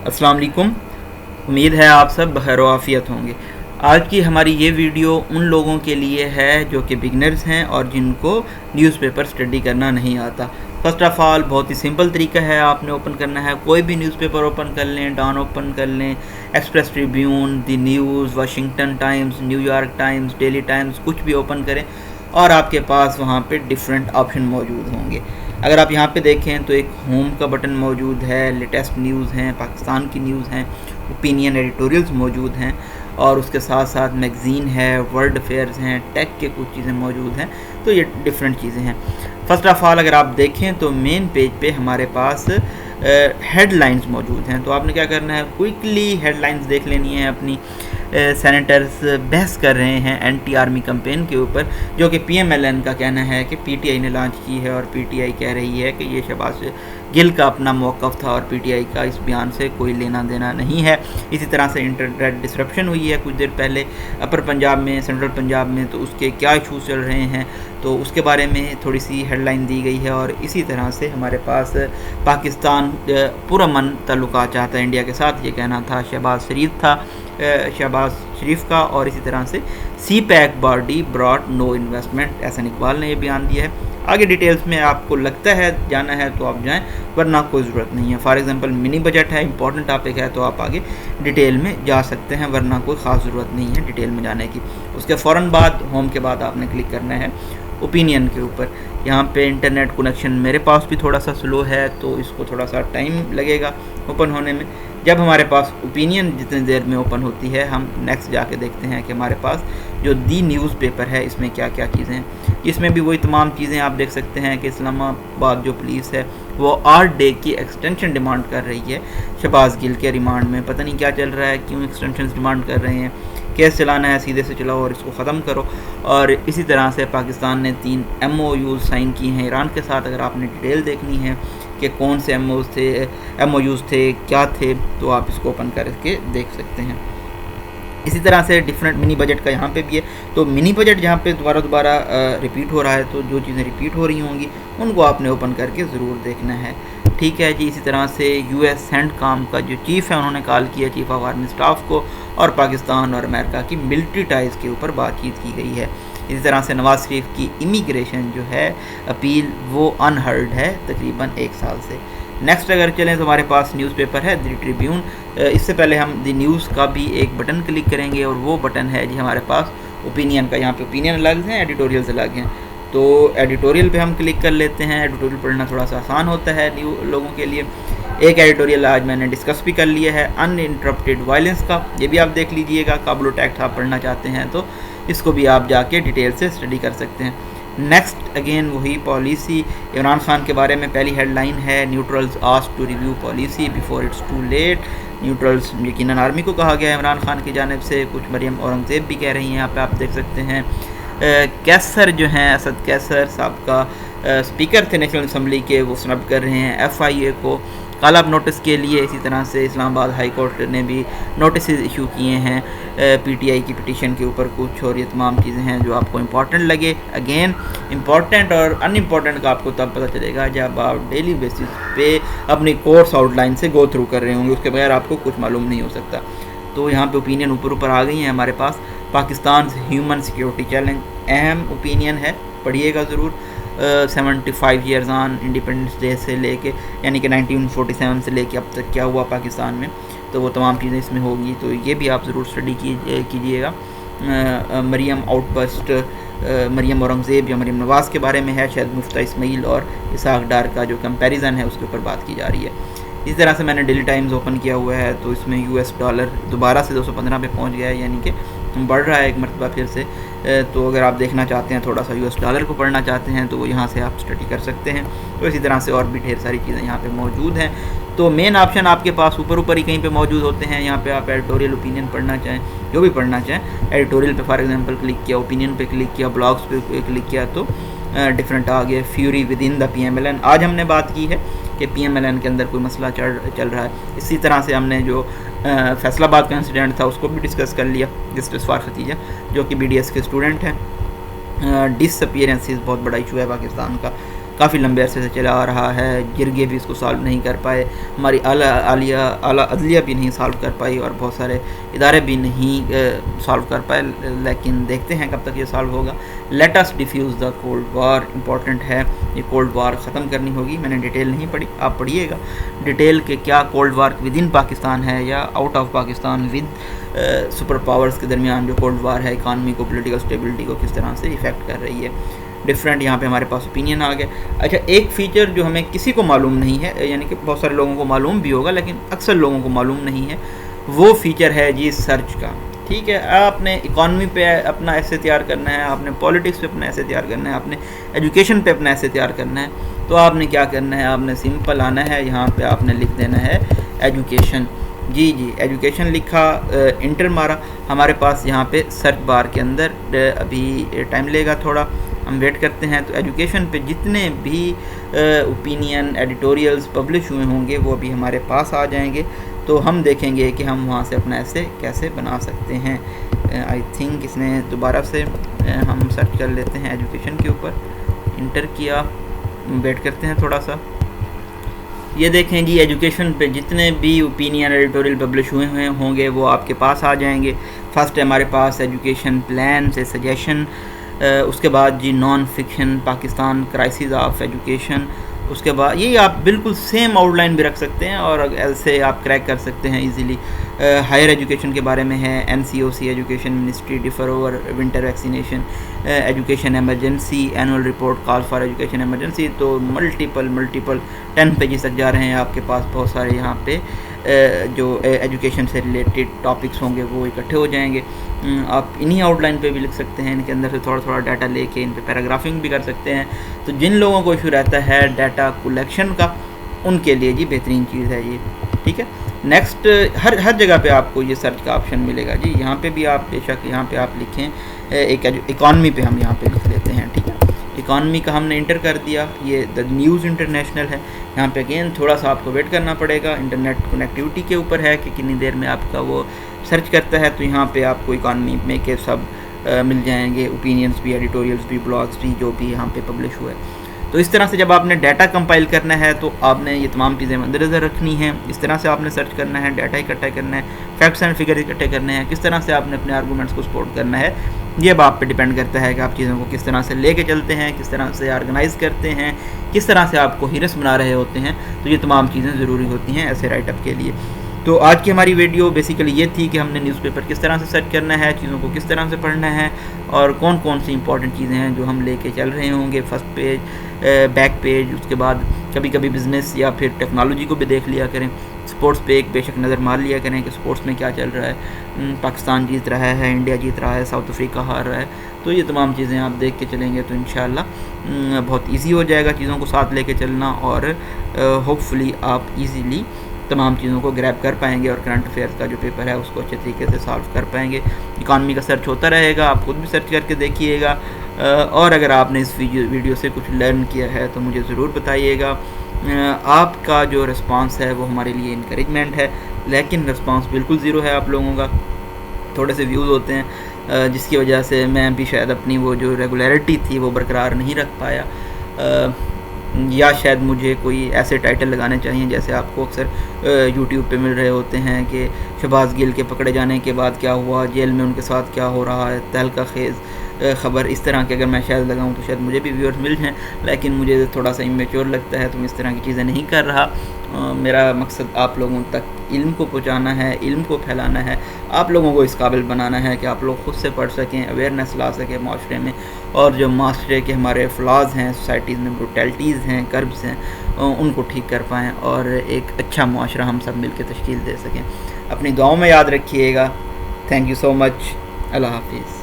अस्सलाम वालेकुम। उम्मीद है आप सब बखैर आफ़ियत होंगे। आज की हमारी ये वीडियो उन लोगों के लिए है जो कि बिगनर्स हैं और जिनको न्यूज़पेपर स्टडी करना नहीं आता। फ़र्स्ट ऑफ़ ऑल बहुत ही सिंपल तरीका है, आपने ओपन करना है, कोई भी न्यूज़पेपर ओपन कर लें, डॉन ओपन कर लें, express Tribune, the news, Washington times, New York times, daily times, कुछ भी ओपन करें और आपके पास वहाँ पे डिफरेंट ऑप्शन मौजूद होंगे। अगर आप यहाँ पे देखें तो एक होम का बटन मौजूद है, लेटेस्ट न्यूज़ हैं, पाकिस्तान की न्यूज़ हैं, ओपिनियन एडिटोरियल्स मौजूद हैं और उसके साथ साथ मैगज़ीन है, वर्ल्ड अफेयर्स हैं, टेक के कुछ चीज़ें मौजूद हैं। तो ये डिफरेंट चीज़ें हैं। फ़र्स्ट ऑफ़ ऑल अगर आप देखें तो मेन पेज पे हमारे पास हेडलाइंस मौजूद हैं। तो आपने क्या करना है, क्विकली हेडलाइंस देख लेनी है अपनी। सेनेटर्स बहस कर रहे हैं एंटी आर्मी कैंपेन के ऊपर, जो कि PMLN का कहना है कि PTI ने लॉन्च की है और PTI कह रही है कि ये शहबाज गिल का अपना मौक़िफ़ था और PTI का इस बयान से कोई लेना देना नहीं है। इसी तरह से इंटरनेट डिसरप्शन हुई है कुछ देर पहले अपर पंजाब में, सेंट्रल पंजाब में, तो उसके क्या इशूज़ चल रहे हैं तो उसके बारे में थोड़ी सी हेडलाइन दी गई है। और इसी तरह से हमारे पास पाकिस्तान पुरअमन ताल्लुकात चाहता है इंडिया के साथ, ये कहना था शहबाज शरीफ का। और इसी तरह से CPEC body brought no investment, Ahsan Iqbal ने यह बयान दिया है। आगे डिटेल्स में आपको लगता है जाना है तो आप जाएं, वरना कोई ज़रूरत नहीं है। फॉर एग्जांपल मिनी बजट है, इंपॉर्टेंट टॉपिक है, तो आप आगे डिटेल में जा सकते हैं, वरना कोई ख़ास ज़रूरत नहीं है डिटेल में जाने की। उसके फ़ौरन बाद होम के बाद आपने क्लिक करना है ओपिनियन के ऊपर। यहाँ पे इंटरनेट कनेक्शन मेरे पास भी थोड़ा सा स्लो है, तो इसको थोड़ा सा टाइम लगेगा ओपन होने में। जब हमारे पास ओपिनियन जितनी देर में ओपन होती है, हम नेक्स्ट जाके देखते हैं कि हमारे पास जो दी न्यूज़पेपर है इसमें क्या क्या चीज़ें हैं। इसमें भी वही तमाम चीज़ें आप देख सकते हैं कि इस्लामाबाद जो पुलिस है वो 8 डे की एक्सटेंशन डिमांड कर रही है शहबाज गिल के रिमांड में। पता नहीं क्या चल रहा है, क्यों एक्सटेंशन डिमांड कर रहे हैं। केस चलाना है, सीधे से चलाओ और इसको ख़त्म करो। और इसी तरह से पाकिस्तान ने 3 MOUs साइन किए हैं ईरान के साथ। अगर आपने डिटेल देखनी है कि कौन से MOUs थे, क्या थे, तो आप इसको ओपन करके देख सकते हैं। इसी तरह से डिफरेंट मिनी बजट का यहाँ पे भी है। तो मिनी बजट जहाँ पे दोबारा रिपीट हो रहा है, तो जो चीज़ें रिपीट हो रही होंगी उनको आपने ओपन करके ज़रूर देखना है। ठीक है जी। इसी तरह से US सेंटकॉम का जो चीफ़ है उन्होंने कॉल किया चीफ ऑफ आर्मी स्टाफ को, और पाकिस्तान और अमेरिका की मिलिट्री टाइज़ के ऊपर बातचीत की गई है। इसी तरह से नवाज़ शरीफ की इमिग्रेशन जो है अपील वो अनहर्ड है तकरीबन 1 साल से। नेक्स्ट अगर चलें तो हमारे पास न्यूज़पेपर है द ट्रिब्यून। इससे पहले हम द न्यूज़ का भी एक बटन क्लिक करेंगे और वो बटन है जी हमारे पास ओपिनियन का। यहाँ पे ओपिनियन अलग हैं, एडिटोरियल्स अलग हैं। तो एडिटोरियल पे हम क्लिक कर लेते हैं। एडिटोरियल पढ़ना थोड़ा सा आसान होता है न्यू लोगों के लिए। एक एडिटोरियल आज मैंने डिस्कस भी कर लिया है अनइंटरप्टेड वायलेंस का, ये भी आप देख लीजिएगा। काबुल एक्ट आप पढ़ना चाहते हैं तो इसको भी आप जाके डिटेल से स्टडी कर सकते हैं। नेक्स्ट अगेन वही पॉलिसी, इमरान खान के बारे में पहली हेडलाइन है neutrals asked to review policy before it's too late. Neutrals यकीनन आर्मी को कहा गया है इमरान खान की जानिब से, कुछ मरियम औरंगज़ेब भी कह रही हैं, यहाँ पे आप देख सकते हैं। कैसर जो हैं, असद कैसर साहब का स्पीकर थे नेशनल असम्बली के, वो स्नब कर रहे हैं FIA को काला नोटिस के लिए। इसी तरह से इस्लामाबाद हाई कोर्ट ने भी नोटिस इशू किए हैं PTI की पिटीशन के ऊपर कुछ, और ये तमाम चीज़ें हैं जो आपको इम्पॉर्टेंट लगे। अगेन इम्पॉर्टेंट और अनइम्पॉर्टेंट का आपको तब पता चलेगा जब आप डेली बेसिस पे अपनी कोर्स आउटलाइन से गो थ्रू कर रहे होंगे, उसके बगैर आपको कुछ मालूम नहीं हो सकता। तो यहाँ पे ओपिनियन ऊपर आ गई हैं हमारे पास। पाकिस्तान ह्यूमन सिक्योरिटी चैलेंज अहम ओपिनियन है, पढ़िएगा ज़रूर। 75 ईयर्स ऑन इंडिपेंडेंस डे से लेके, यानी कि 1947 से लेके अब तक क्या हुआ पाकिस्तान में, तो वो तमाम चीज़ें इसमें होगी, तो ये भी आप ज़रूर स्टडी कीजिएगा। मरियम आउटबस्ट, मरियम औरंगज़ेब या मरियम नवाज़ के बारे में है, शायद मुफ्ता इस्माइल और इसाक डार का जो कंपैरिजन है उसके ऊपर बात की जा रही है। इस तरह से मैंने डेली टाइम्स ओपन किया हुआ है, तो इसमें US डॉलर दोबारा से 215 पे पहुंच गया है, यानी कि बढ़ रहा है एक मरतबा फिर से। तो अगर आप देखना चाहते हैं, थोड़ा सा US डॉलर को पढ़ना चाहते हैं, तो वो यहाँ से आप स्टडी कर सकते हैं। तो इसी तरह से और भी ढेर सारी चीज़ें यहाँ पे मौजूद हैं। तो मेन ऑप्शन आपके पास ऊपर ही कहीं पे मौजूद होते हैं। यहाँ पे आप एडिटोरियल ओपिनियन पढ़ना चाहें, जो भी पढ़ना चाहें, एडिटोरियल पे फॉर एग्जांपल क्लिक किया, ओपिनियन पे क्लिक किया, ब्लॉग्स पे क्लिक किया, तो डिफरेंट आ गए। Fury with in the PMLN, आज हमने बात की है कि PMLN के अंदर कोई मसला चल रहा है। इसी तरह से हमने जो फैसलाबाद का इंसिडेंट था उसको भी डिस्कस कर लिया। जस्टिस फार खतीजा जो कि BDS के स्टूडेंट हैं। डिसअपीयरेंसेस बहुत बड़ा इशू है पाकिस्तान का, کافی لمبے عرصے سے چلا آ رہا ہے، جرگے بھی اس کو سالو نہیں کر پائے، ہماری اعلیٰ عدلیہ بھی نہیں سالو کر پائی، اور بہت سارے ادارے بھی نہیں سالو کر پائے، لیکن دیکھتے ہیں کب تک یہ سالو ہوگا۔ Let us defuse the cold war, important ہے، یہ کولڈ وار ختم کرنی ہوگی۔ میں نے ڈیٹیل نہیں پڑھی، آپ پڑھیے گا ڈیٹیل کہ کیا cold war within Pakistan ہے یا out of Pakistan with superpowers کے درمیان جو کولڈ وار ہے اکانومی کو، پولیٹیکل اسٹیبلٹی کو کس طرح سے افیکٹ کر رہی ہے۔ ڈفرینٹ یہاں پہ ہمارے پاس اوپینین آ گئے۔ اچھا، ایک فیچر جو ہمیں کسی کو معلوم نہیں ہے، یعنی کہ بہت سارے لوگوں کو معلوم بھی ہوگا لیکن اکثر لوگوں کو معلوم نہیں ہے، وہ فیچر ہے جی سرچ کا۔ ٹھیک ہے، آپ نے اکانومی پہ اپنا ایسے تیار کرنا ہے، آپ نے پالیٹکس پہ اپنا ایسے تیار کرنا ہے، آپ نے ایجوکیشن پہ اپنا ایسے تیار کرنا ہے، تو آپ نے کیا کرنا ہے، آپ نے سمپل آنا ہے، یہاں پہ آپ نے لکھ دینا ہے ایجوکیشن۔ جی ایجوکیشن لکھا، انٹر مارا، ہمارے پاس یہاں پہ سرچ بار کے اندر ابھی ٹائم لے گا تھوڑا، ہم ویٹ کرتے ہیں۔ تو ایجوکیشن پہ جتنے بھی اوپینین ایڈیٹوریلز پبلش ہوئے ہوں گے وہ بھی ہمارے پاس آ جائیں گے، تو ہم دیکھیں گے کہ ہم وہاں سے اپنا ایسے کیسے بنا سکتے ہیں۔ آئی تھنک اس نے دوبارہ سے ہم سرچ کر لیتے ہیں ایجوکیشن کے اوپر، انٹر کیا، ویٹ کرتے ہیں تھوڑا سا۔ یہ دیکھیں جی ایجوکیشن پہ جتنے بھی اوپینین ایڈیٹوریل پبلش ہوئے ہوں گے وہ آپ کے پاس آ جائیں گے۔ فرسٹ ہے ہمارے پاس ایجوکیشن پلان سے سجیشن، اس کے بعد جی non fiction Pakistan crisis of education, اس کے بعد یہ آپ بالکل سیم آؤٹ لائن بھی رکھ سکتے ہیں اور ایسے آپ کریک کر سکتے ہیں ایزیلی۔ ہائر ایجوکیشن کے بارے میں ہے، NCOC education ministry defer over winter vaccination, education emergency, annual report call for education emergency, تو ملٹیپل 10 پیجز تک جا رہے ہیں آپ کے پاس، بہت سارے یہاں پہ جو ایجوکیشن سے ریلیٹڈ ٹاپکس ہوں گے وہ اکٹھے ہو جائیں گے۔ آپ انہی آؤٹ لائن پہ بھی لکھ سکتے ہیں، ان کے اندر سے تھوڑا ڈیٹا لے کے ان پہ پیراگرافنگ بھی کر سکتے ہیں۔ تو جن لوگوں کو ایشو رہتا ہے ڈیٹا کلیکشن کا، ان کے لیے جی بہترین چیز ہے یہ۔ ٹھیک ہے، نیکسٹ ہر جگہ پہ آپ کو یہ سرچ کا آپشن ملے گا جی، یہاں پہ بھی آپ بے شک یہاں پہ آپ لکھیں، ایک اکانومی پہ ہم یہاں پہ لکھ لیتے ہیں۔ ٹھیک ہے، اکانومی کا ہم نے انٹر کر دیا، یہ دا نیوز انٹرنیشنل ہے، یہاں پہ اگین تھوڑا سا آپ کو ویٹ کرنا پڑے گا، انٹرنیٹ کنیکٹیوٹی کے اوپر ہے کہ کتنی دیر میں آپ کا وہ سرچ کرتا ہے۔ تو یہاں پہ آپ کو اکانومی میں کے سب مل جائیں گے، اوپینینز بھی، ایڈیٹوریلز بھی، بلاگز بھی، جو بھی یہاں پہ پبلش ہوئے۔ تو اس طرح سے جب آپ نے ڈیٹا کمپائل کرنا ہے تو آپ نے یہ تمام چیزیں مد نظر رکھنی ہیں، اس طرح سے آپ نے سرچ کرنا ہے، ڈیٹا اکٹھا کرنا ہے، فیکٹس اینڈ فگر اکٹھے کرنے ہیں، کس طرح سے آپ نے اپنے آرگومنٹس کو سپورٹ کرنا ہے، یہ اب آپ پہ ڈیپینڈ کرتا ہے کہ آپ چیزوں کو کس طرح سے لے کے چلتے ہیں، کس طرح سے آرگنائز کرتے ہیں، کس طرح سے آپ کو ہیرس بنا رہے ہوتے ہیں۔ تو یہ تمام چیزیں ضروری ہوتی ہیں ایسے رائٹ اپ کے لیے۔ تو آج کی ہماری ویڈیو بیسیکلی یہ تھی کہ ہم نے نیوز پیپر کس طرح سے سرچ کرنا ہے، چیزوں کو کس طرح سے پڑھنا ہے، اور کون کون سی امپورٹنٹ چیزیں ہیں جو ہم لے کے چل رہے ہوں گے، فرسٹ پیج، بیک پیج، اس کے بعد کبھی کبھی بزنس یا پھر ٹیکنالوجی کو بھی دیکھ لیا کریں، سپورٹس پہ ایک بے شک نظر مار لیا کریں کہ سپورٹس میں کیا چل رہا ہے، پاکستان جیت رہا ہے، انڈیا جیت رہا ہے، ساؤتھ افریقہ ہار رہا ہے۔ تو یہ تمام چیزیں آپ دیکھ کے چلیں گے تو انشاءاللہ بہت ایزی ہو جائے گا چیزوں کو ساتھ لے کے چلنا، اور ہوپ فلی آپ ایزیلی تمام چیزوں کو گریب کر پائیں گے اور کرنٹ افیئرس کا جو پیپر ہے اس کو اچھے طریقے سے سالو کر پائیں گے۔ اکانومی کا سرچ ہوتا رہے گا، آپ خود بھی سرچ کر کے دیکھیے گا، اور اگر آپ نے اس ویڈیو سے کچھ لرن کیا ہے تو مجھے ضرور بتائیے گا۔ آپ کا جو رسپانس ہے وہ ہمارے لیے انکریجمنٹ ہے، لیکن رسپانس بالکل زیرو ہے آپ لوگوں کا، تھوڑے سے ویوز ہوتے ہیں جس کی وجہ سے میں بھی شاید اپنی وہ جو ریگولیرٹی تھی وہ برقرار نہیں رکھ پایا، یا شاید مجھے کوئی ایسے ٹائٹل لگانے چاہیے جیسے آپ کو اکثر یوٹیوب پہ مل رہے ہوتے ہیں کہ شہباز گل کے پکڑے جانے کے بعد کیا ہوا، جیل میں ان کے ساتھ کیا ہو رہا ہے، تہلکہ خیز خبر، اس طرح کے اگر میں شاید لگاؤں تو شاید مجھے بھی ویورز مل جائیں، لیکن مجھے تھوڑا سا امیچور لگتا ہے تو میں اس طرح کی چیزیں نہیں کر رہا۔ میرا مقصد آپ لوگوں تک علم کو پہنچانا ہے، علم کو پھیلانا ہے، آپ لوگوں کو اس قابل بنانا ہے کہ آپ لوگ خود سے پڑھ سکیں، اویئرنیس لا سکیں معاشرے میں، اور جو معاشرے کے ہمارے فلاز ہیں، سوسائٹیز میں بروٹیلٹیز ہیں، کربز ہیں، ان کو ٹھیک کر پائیں اور ایک اچھا معاشرہ ہم سب مل کے تشکیل دے سکیں۔ اپنی دعاؤں میں یاد رکھیے گا۔ تھینک یو سو مچ، اللہ حافظ۔